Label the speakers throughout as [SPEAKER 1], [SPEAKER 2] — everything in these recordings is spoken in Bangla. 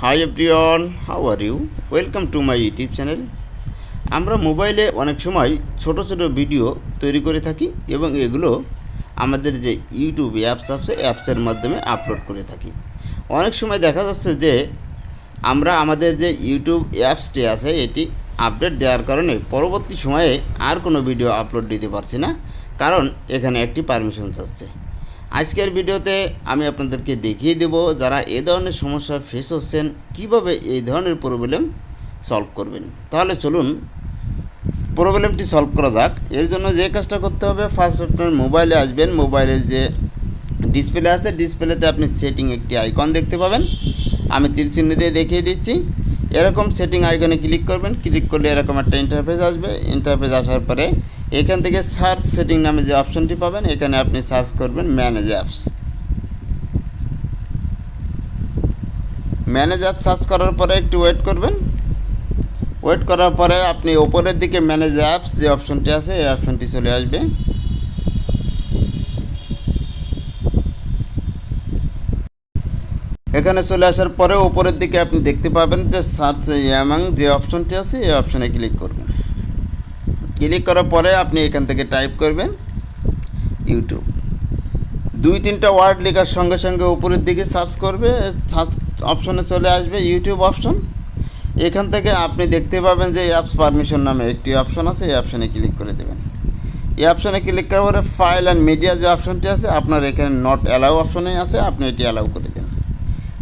[SPEAKER 1] High everyone, how are you? Welcome to my YouTube channel. আমরা মোবাইলে অনেক সময় ছোট ছোট ভিডিও তৈরি করে থাকি এবং এগুলো আমাদের যে ইউটিউব অ্যাপস আছে অ্যাপসের মাধ্যমে আপলোড করে থাকি। অনেক সময় দেখা যাচ্ছে যে আমরা আমাদের যে ইউটিউব অ্যাপসটি আছে এটি আপডেট দেওয়ার কারণে পরবর্তী সময়ে আর কোনো ভিডিও আপলোড দিতে পারছি না, কারণ এখানে একটি পারমিশন চাচ্ছে। আজকের ভিডিওতে আমি আপনাদেরকে দেখিয়ে দেব যারা এ ধরনের সমস্যা ফেস হচ্ছেন কীভাবে এই ধরনের প্রবলেম সলভ করবেন। তাহলে চলুন প্রবলেমটি সলভ করা যাক। এর জন্য যে কাজটা করতে হবে, ফার্স্ট আপনার মোবাইলে আসবেন। মোবাইলের যে ডিসপ্লে আছে ডিসপ্লেতে আপনি সেটিং একটি আইকন দেখতে পাবেন। আমি তীর চিহ্ন দিয়ে দেখিয়ে দিচ্ছি। এরকম সেটিং আইকনে ক্লিক করবেন। ক্লিক করলে এরকম একটা ইন্টারফেস আসবে। ইন্টারফেস আসার পরে এখান থেকে সার্চ সেটিং নামে যে অপশনটি পাবেন এখানে আপনি সার্চ করবেন manage apps. Manage app search করার পরে একটু ওয়েট করবেন। ওয়েট করার পরে আপনি ওপরের দিকে ম্যানেজ অ্যাপস যে অপশনটি আছে এই অপশনটি চলে আসবে। এখানে চলে আসার পরে ওপরের দিকে আপনি দেখতে পাবেন যে সার্চ অ্যামাং যে অপশনটি আছে এই অপশনে ক্লিক করবেন। ক্লিক করার পরে আপনি এখান থেকে টাইপ করবেন ইউটিউব। 2-3টা ওয়ার্ড লেখার সঙ্গে সঙ্গে উপরের দিকে সার্চ করবে, সার্চ অপশনে চলে আসবে ইউটিউব অপশন। এখান থেকে আপনি দেখতে পাবেন যে অ্যাপস পারমিশন নামে একটি অপশন আছে, এই অপশনে ক্লিক করে দেবেন। এই অপশনে ক্লিক করার পরে ফাইল অ্যান্ড মিডিয়া যে অপশনটি আছে আপনার এখানে নট অ্যালাউ অপশনে আছে, আপনি এটি অ্যালাউ করে দেন।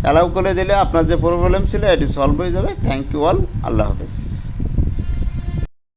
[SPEAKER 1] অ্যালাউ করে দিলে আপনার যে প্রবলেম ছিল এটি সলভ হয়ে যাবে। থ্যাংক ইউ অল, আল্লাহ হাফেজ।